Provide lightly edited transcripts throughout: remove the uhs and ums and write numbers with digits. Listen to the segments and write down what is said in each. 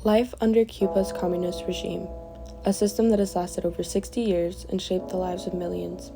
Life under Cuba's communist regime, a system that has lasted over 60 years and shaped the lives of millions.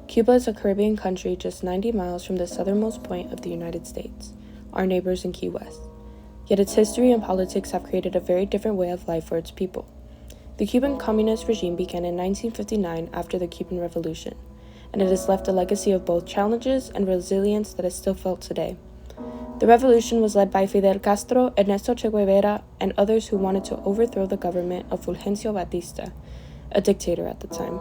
Cuba is a Caribbean country just 90 miles from the southernmost point of the United States, our neighbors in Key West. Yet its history and politics have created a very different way of life for its people. The Cuban communist regime began in 1959 after the Cuban Revolution, and it has left a legacy of both challenges and resilience that is still felt today. The revolution was led by Fidel Castro, Ernesto Che Guevara, and others who wanted to overthrow the government of Fulgencio Batista, a dictator at the time.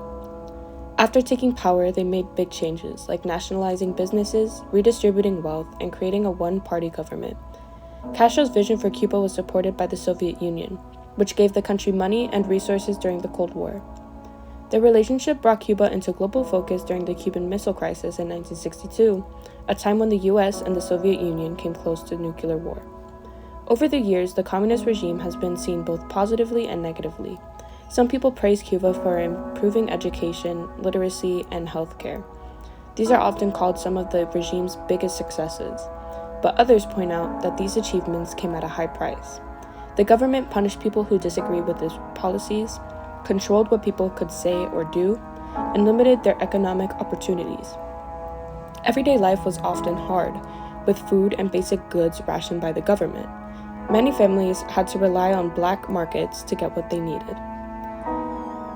After taking power, they made big changes, like nationalizing businesses, redistributing wealth, and creating a one-party government. Castro's vision for Cuba was supported by the Soviet Union, which gave the country money and resources during the Cold War. Their relationship brought Cuba into global focus during the Cuban Missile Crisis in 1962, a time when the US and the Soviet Union came close to nuclear war. Over the years, the communist regime has been seen both positively and negatively. Some people praise Cuba for improving education, literacy, and healthcare. These are often called some of the regime's biggest successes, but others point out that these achievements came at a high price. The government punished people who disagree with its policies, controlled what people could say or do, and limited their economic opportunities. Everyday life was often hard, with food and basic goods rationed by the government. Many families had to rely on black markets to get what they needed.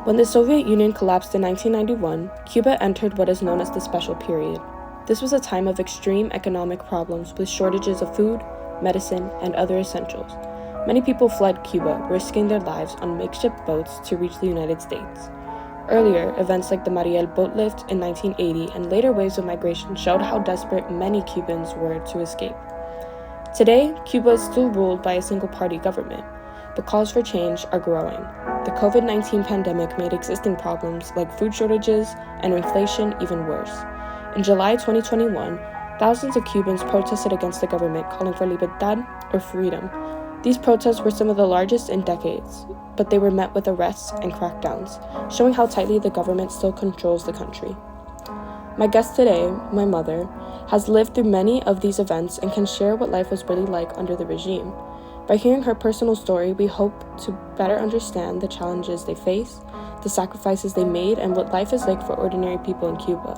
When the Soviet Union collapsed in 1991, Cuba entered what is known as the Special Period. This was a time of extreme economic problems with shortages of food, medicine, and other essentials. Many people fled Cuba, risking their lives on makeshift boats to reach the United States. Earlier, events like the Mariel boat lift in 1980 and later waves of migration showed how desperate many Cubans were to escape. Today, Cuba is still ruled by a single-party government, but calls for change are growing. The COVID-19 pandemic made existing problems like food shortages and inflation even worse. In July 2021, thousands of Cubans protested against the government, calling for libertad, or freedom. These protests were some of the largest in decades, but they were met with arrests and crackdowns, showing how tightly the government still controls the country. My guest today, my mother, has lived through many of these events and can share what life was really like under the regime. By hearing her personal story, we hope to better understand the challenges they face, the sacrifices they made, and what life is like for ordinary people in Cuba.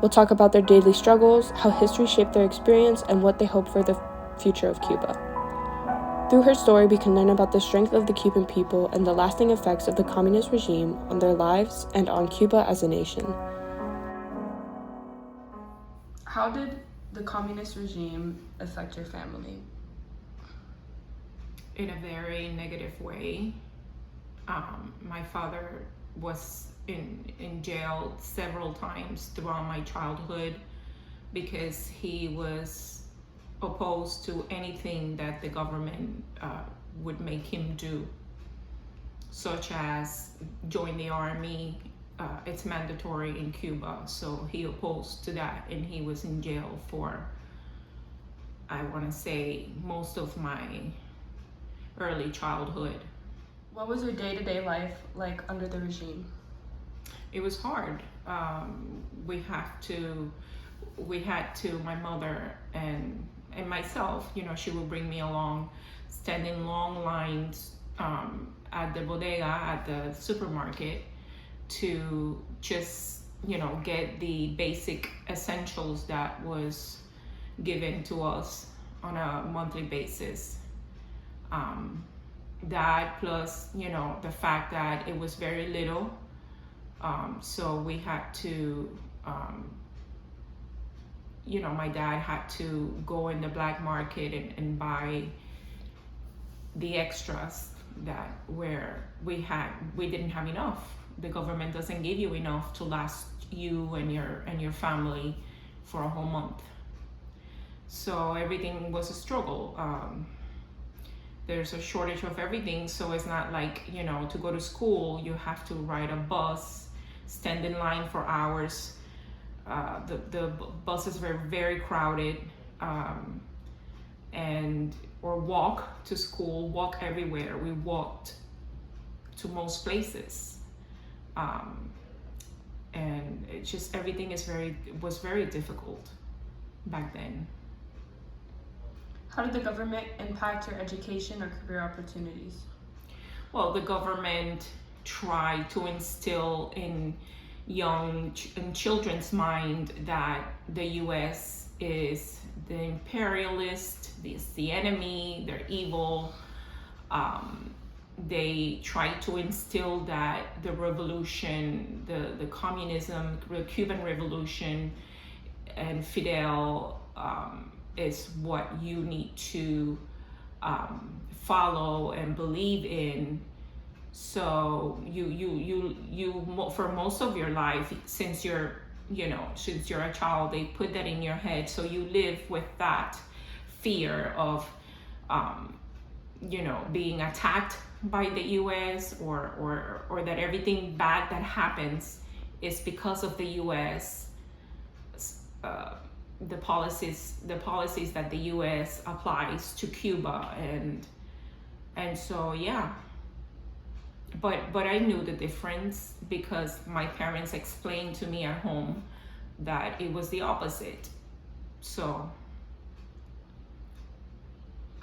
We'll talk about their daily struggles, how history shaped their experience, and what they hope for the future of Cuba. Through her story, we can learn about the strength of the Cuban people and the lasting effects of the communist regime on their lives and on Cuba as a nation. How did the communist regime affect your family? In a very negative way. My father was in jail several times throughout my childhood because he was opposed to anything that the government would make him do, such as join the army. It's mandatory in Cuba, so he opposed to that, and he was in jail for, I want to say, most of my early childhood. What was your day-to-day life like under the regime? It was hard. We had to, my mother and myself, she would bring me along, stand in long lines at the bodega, at the supermarket, to just, get the basic essentials that was given to us on a monthly basis. That plus, the fact that it was very little, so we had to, my dad had to go in the black market and buy the extras that where we didn't have enough. The government doesn't give you enough to last you and your family for a whole month. So everything was a struggle. There's a shortage of everything, so it's not like, to go to school, you have to ride a bus, stand in line for hours. The buses were very crowded, or walk to school, walk everywhere. We walked to most places. And it just, everything was very difficult back then. How did the government impact your education or career opportunities? Well, the government tried to instill in in children's mind that the U.S. is the imperialist, the enemy, they're evil. Um, they tried to instill that the revolution, the communism, the Cuban Revolution, and Fidel is what you need to follow and believe in. So for most of your life, since you're a child, they put that in your head, so you live with that fear of being attacked by the US, or that everything bad that happens is because of the US, the policies that the US applies to Cuba, and so yeah. But I knew the difference because my parents explained to me at home that it was the opposite. So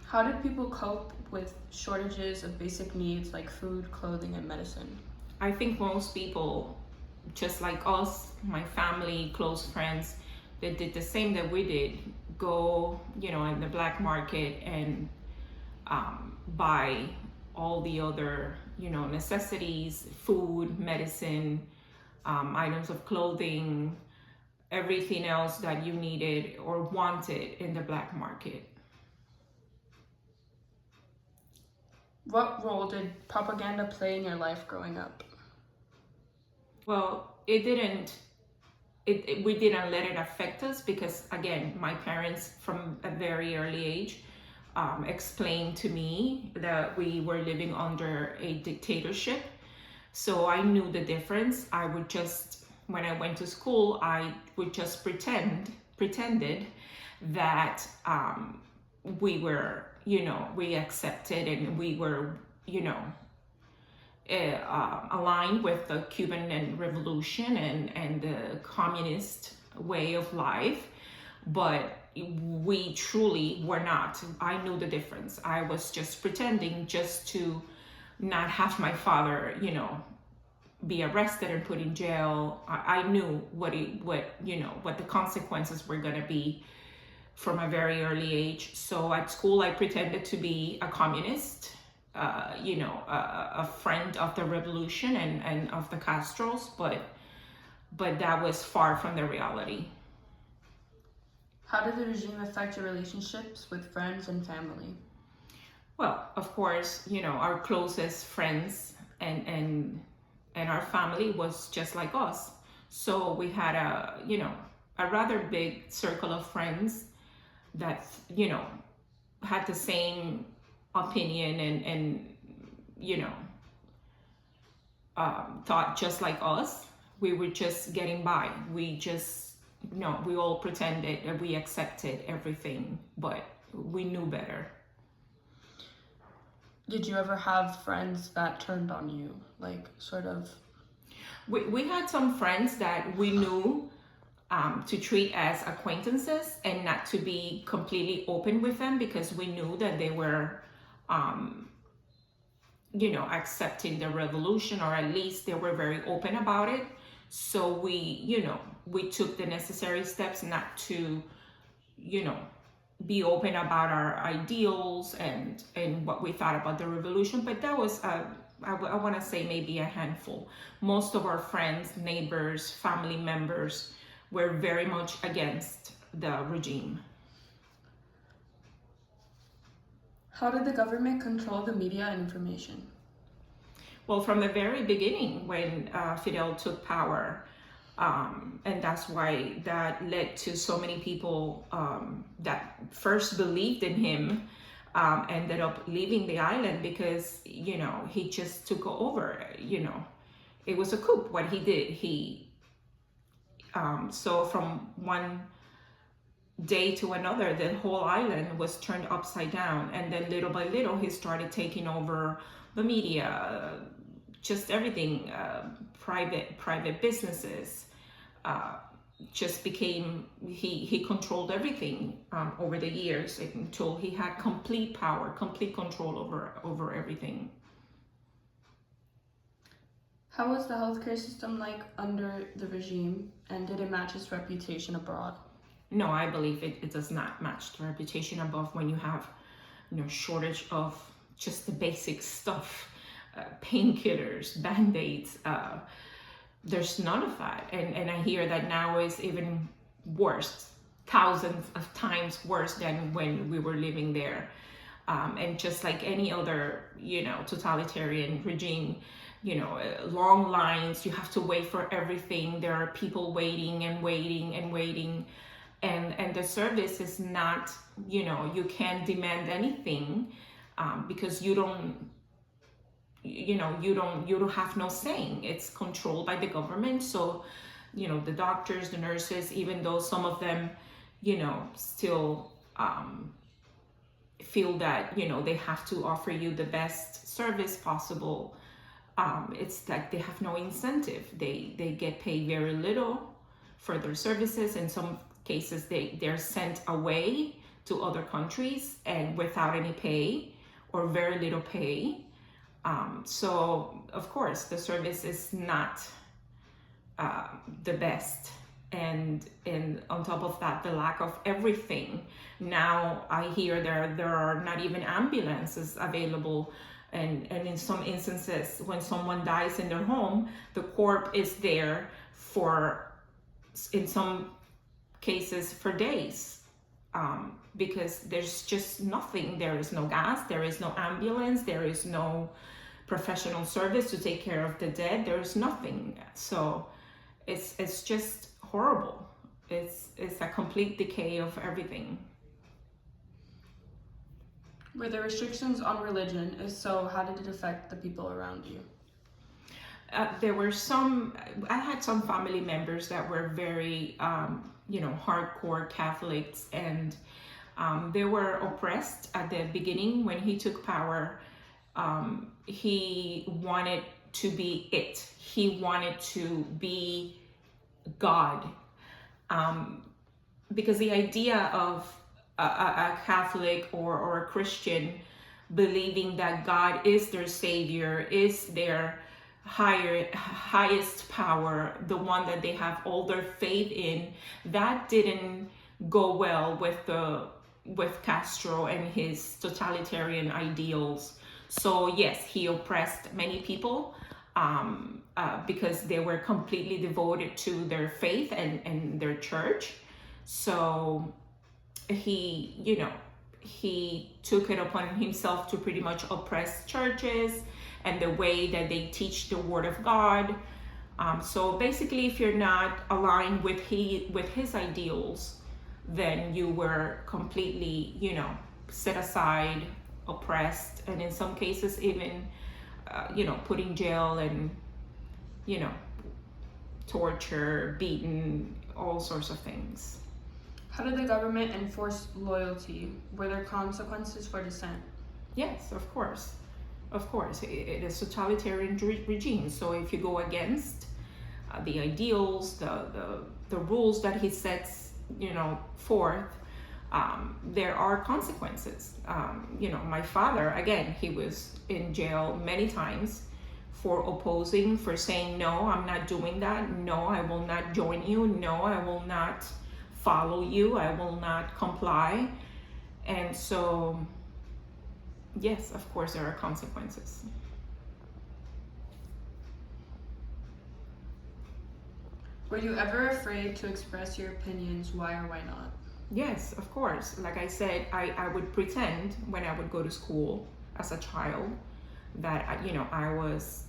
how did people cope with shortages of basic needs like food, clothing, and medicine? I think most people, just like us, my family, close friends, they did the same that we did. Go, in the black market and buy all the other, necessities, food, medicine, items of clothing, everything else that you needed or wanted in the black market. What role did propaganda play in your life growing up? Well, we didn't let it affect us because, again, my parents from a very early age explained to me that we were living under a dictatorship. So I knew the difference. I would just, when I went to school, I would just pretended that we were, we accepted and we were, aligned with the Cuban Revolution and the communist way of life. But we truly were not. I knew the difference. I was just pretending just to not have my father, be arrested and put in jail. I knew what the consequences were going to be from a very early age. So at school, I pretended to be a communist, a friend of the revolution and of the Castros, but that was far from the reality. How did the regime affect your relationships with friends and family? Well, of course, our closest friends and our family was just like us. So we had a rather big circle of friends that, had the same opinion and thought just like us. We were just getting by. We all pretended that we accepted everything, but we knew better. Did you ever have friends that turned on you, like sort of? We had some friends that we knew to treat as acquaintances and not to be completely open with them because we knew that they were, accepting the revolution, or at least they were very open about it. So we took the necessary steps not to, be open about our ideals and what we thought about the revolution. But that was, I want to say, maybe a handful. Most of our friends, neighbors, family members were very much against the regime. How did the government control the media and information? Well, from the very beginning, when Fidel took power, and that's why that led to so many people that first believed in him ended up leaving the island because, he just took over, It was a coup, what he did. So from one day to another, the whole island was turned upside down. And then little by little, he started taking over the media, just everything, private businesses, just became, he controlled everything over the years until he had complete power, complete control over everything. How was the healthcare system like under the regime, and did it match its reputation abroad? No, I believe it does not match the reputation above when you have, shortage of just the basic stuff, painkillers, band-aids. There's none of that. And I hear that now is even worse, thousands of times worse than when we were living there. And just like any other, totalitarian regime, long lines, you have to wait for everything. There are people waiting and waiting and waiting. And the service is not, you can't demand anything because you don't have no saying. It's controlled by the government. So, the doctors, the nurses, even though some of them, still feel that, they have to offer you the best service possible. It's like they have no incentive. They get paid very little for their services. In some cases, they're sent away to other countries and without any pay or very little pay. So of course the service is not the best, and on top of that, the lack of everything. Now I hear there are not even ambulances available, and in some instances when someone dies in their home, the corpse is there for, in some cases, for days. Because there's just nothing. There is no gas, there is no ambulance, there is no professional service to take care of the dead. There's nothing. So it's just horrible. It's a complete decay of everything. Were there restrictions on religion? If so, how did it affect the people around you? There were I had some family members that were very, hardcore Catholics, and they were oppressed at the beginning when he took power. He wanted to be it. He wanted to be God. Because the idea of a Catholic or a Christian believing that God is their savior, is their highest power, the one that they have all their faith in, that didn't go well with Castro and his totalitarian ideals. So yes, he oppressed many people because they were completely devoted to their faith and their church. So he took it upon himself to pretty much oppress churches and the way that they teach the word of God. So basically, if you're not aligned with his ideals, then you were completely, set aside, oppressed, and in some cases even, put in jail and, torture, beaten, all sorts of things. How did the government enforce loyalty? Were there consequences for dissent? Yes, of course. Of course, it is a totalitarian regime. So if you go against the ideals, the rules that he sets, forth, there are consequences. My father, again, he was in jail many times for opposing, for saying, no, I'm not doing that. No, I will not join you. No, I will not follow you. I will not comply. And so, yes, of course, there are consequences. Were you ever afraid to express your opinions? Why or why not? Yes, of course. Like I said, I would pretend when I would go to school as a child that, I was,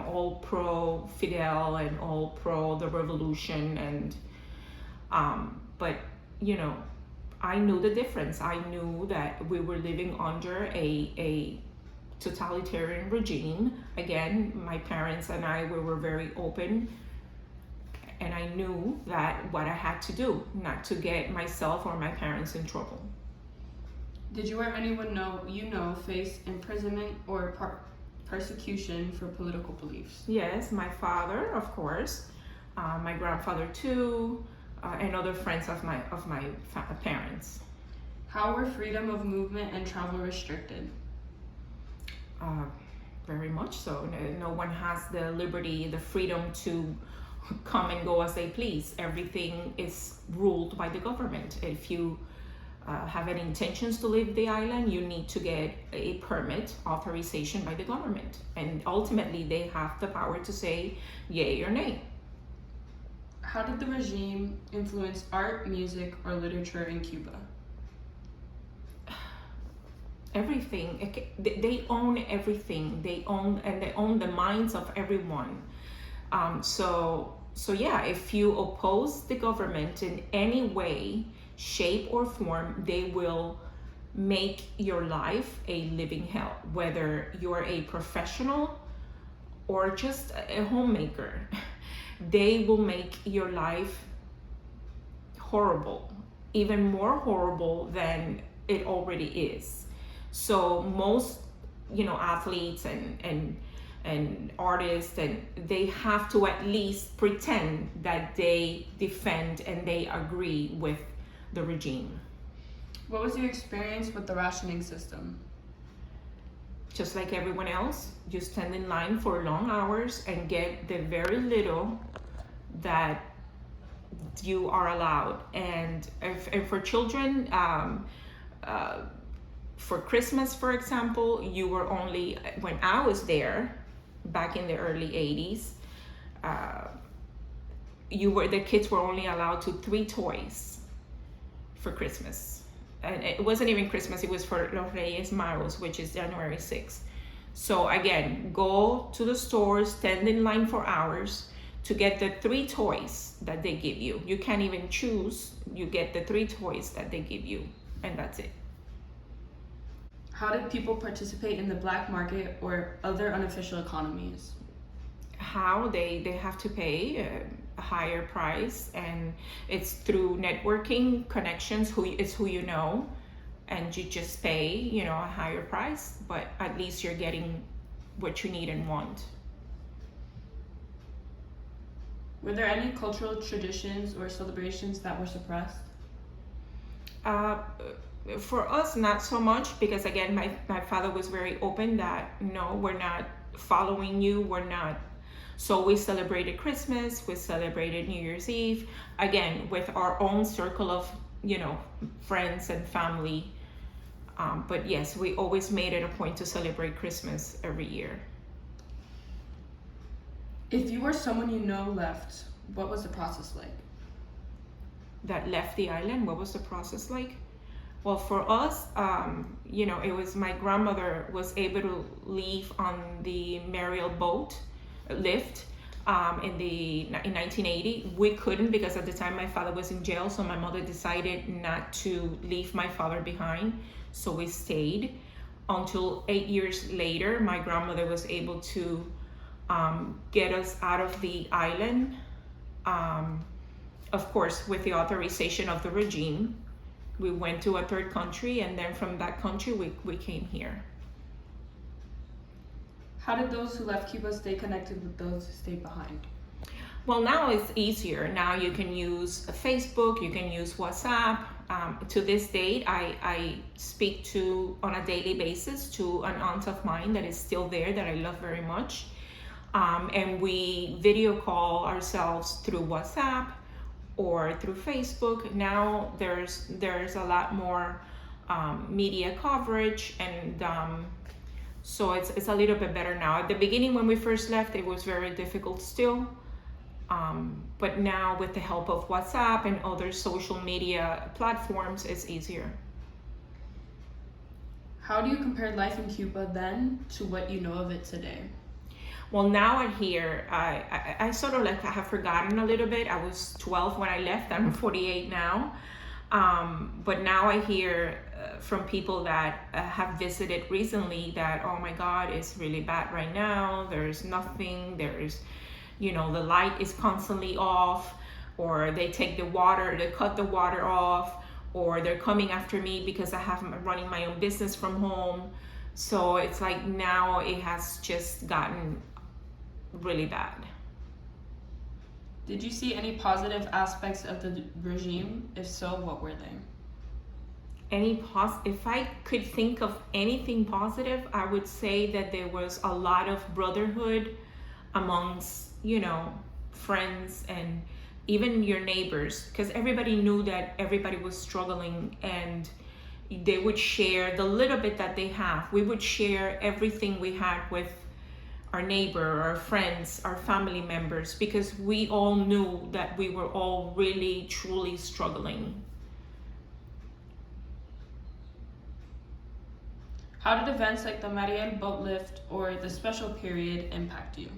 all pro Fidel and all pro the revolution. And, but, I knew the difference. I knew that we were living under a totalitarian regime. Again, my parents and I, we were very open, and I knew that what I had to do, not to get myself or my parents in trouble. Did you or anyone face imprisonment or persecution for political beliefs? Yes, my father, of course. my grandfather too, and other friends of my parents. How were freedom of movement and travel restricted? Uh, Very much so. No one has the liberty, the freedom to come and go as they please. Everything is ruled by the government. If you have any intentions to leave the island, you need to get a permit authorization by the government. And ultimately, they have the power to say yay or nay. How did the regime influence art, music, or literature in Cuba? Everything. They own everything. They own the minds of everyone. So yeah, if you oppose the government in any way, shape, or form, they will make your life a living hell, whether you're a professional or just a homemaker. They will make your life horrible, even more horrible than it already is. So most, athletes and artists, and they have to at least pretend that they defend and they agree with the regime. What was your experience with the rationing system? Just like everyone else, you stand in line for long hours and get the very little that you are allowed. And for children, for Christmas, for example, you were only, when I was there back in the early 80s, the kids were only allowed to 3 toys for Christmas. And it wasn't even Christmas, it was for Los Reyes Magos, which is January 6th. So again, go to the store, stand in line for hours to get the 3 toys that they give you. You can't even choose, you get the 3 toys that they give you, and that's it. How did people participate in the black market or other unofficial economies? How they have to pay a higher price, and it's through networking connections, who you know, and you just pay a higher price, but at least you're getting what you need and want. Were there any cultural traditions or celebrations that were suppressed? For us, not so much, because again, my father was very open that no, we're not following you, we're not. So we celebrated Christmas, we celebrated New Year's Eve, again, with our own circle of, friends and family. But yes, we always made it a point to celebrate Christmas every year. If you or someone you know left, what was the process like? That left the island, what was the process like? Well, for us, it was, my grandmother was able to leave on the Mariel boat lift in 1980. We couldn't, because at the time my father was in jail, so my mother decided not to leave my father behind. So we stayed until 8 years later. My grandmother was able to get us out of the island, of course, with the authorization of the regime. We went to a third country, and then from that country we came here. How did those who left Cuba stay connected with those who stayed behind? Well, now it's easier. Now you can use Facebook, you can use WhatsApp. To this date, I speak to, on a daily basis, to an aunt of mine that is still there that I love very much. And we video call ourselves through WhatsApp or through Facebook. Now there's a lot more media coverage, and so it's a little bit better now. At the beginning, when we first left, it was very difficult still, but now with the help of WhatsApp and other social media platforms, it's easier. How do you compare life in Cuba then to what you know of it today? Well, now I hear, I sort of like, I have forgotten a little bit. I was 12 when I left, I'm 48 now. But now I hear from people that have visited recently that, oh my God, it's really bad right now. There's nothing, the light is constantly off, or they take the water, they cut the water off, or they're coming after me because I'm running my own business from home. So it's like now it has just gotten really bad. Did you see any positive aspects of the regime? If so, what were they? If I could think of anything positive, I would say that there was a lot of brotherhood amongst, friends and even your neighbors, because everybody knew that everybody was struggling, and they would share the little bit that they have. We would share everything we had with our neighbor, our friends, our family members, because we all knew that we were all really, truly struggling. How did events like the Mariel boat lift or the special period impact you?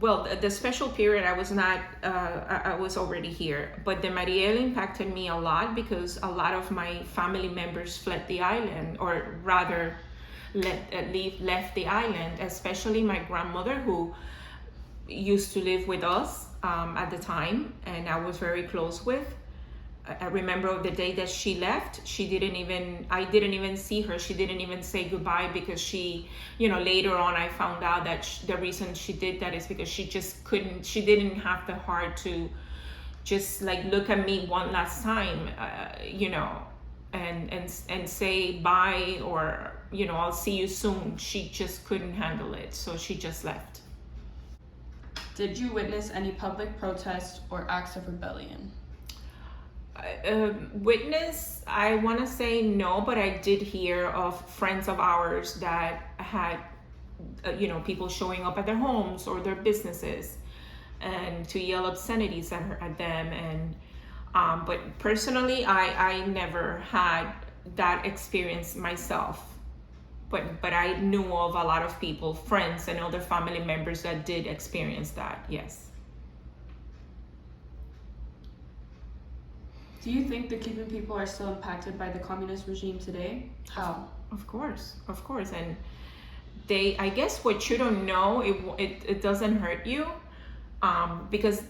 Well, the special period, I was not, I was already here, but the Mariel impacted me a lot because a lot of my family members fled the island, or rather left the island, especially my grandmother, who used to live with us at the time, and I was very close with. I remember the day that she left, I didn't even see her. She didn't even say goodbye, because later on I found out that the reason she did that is because she didn't have the heart to just like look at me one last time, and say bye, or, I'll see you soon. She just couldn't handle it. So she just left. Did you witness any public protests or acts of rebellion? Witness, I want to say no, but I did hear of friends of ours that had, people showing up at their homes or their businesses and to yell obscenities at them. And but personally, I never had that experience myself. But I knew of a lot of people, friends and other family members, that did experience that. Yes. Do you think the Cuban people are still impacted by the communist regime today? How? Of course, and I guess what you don't know, it doesn't hurt you, because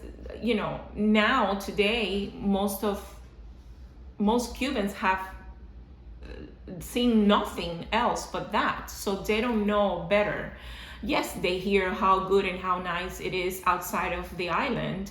now today most Cubans have seen nothing else but that, so they don't know better. Yes, they hear how good and how nice it is outside of the island,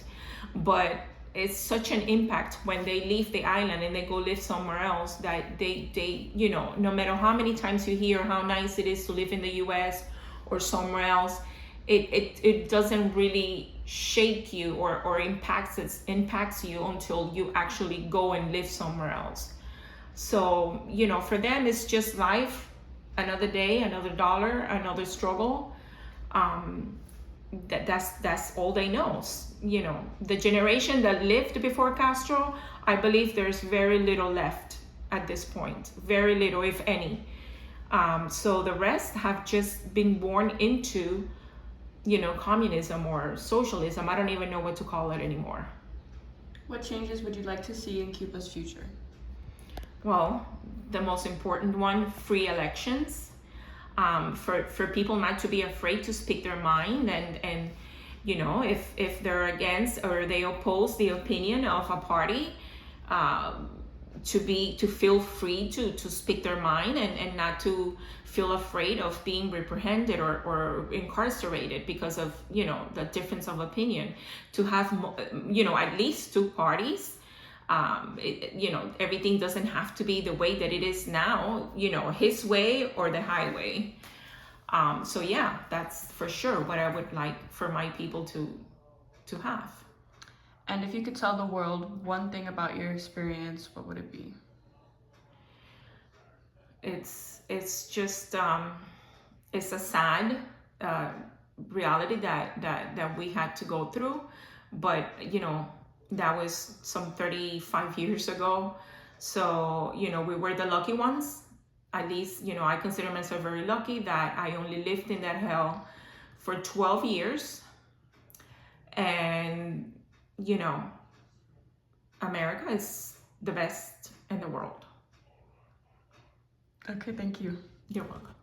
but it's such an impact when they leave the island and they go live somewhere else, that they no matter how many times you hear how nice it is to live in the US or somewhere else, it doesn't really shake you or impacts you until you actually go and live somewhere else. So for them, it's just life, another day, another dollar, another struggle. That's all they know. The generation that lived before Castro, I believe there's very little left at this point, very little, if any. So the rest have just been born into communism or socialism. I don't even know what to call it anymore. What changes would you like to see in Cuba's future? Well, the most important one, free elections. For people not to be afraid to speak their mind, and if they're against or they oppose the opinion of a party, to feel free to speak their mind, and not to feel afraid of being reprehended or incarcerated because of the difference of opinion. To have at least two parties. Everything doesn't have to be the way that it is now, his way or the highway. So yeah, that's for sure what I would like for my people to have. And if you could tell the world one thing about your experience, what would it be? It's just it's a sad reality that we had to go through, but that was some 35 years ago. So, we were the lucky ones. At least, I consider myself very lucky that I only lived in that hell for 12 years. And, America is the best in the world. Okay, thank you. You're welcome.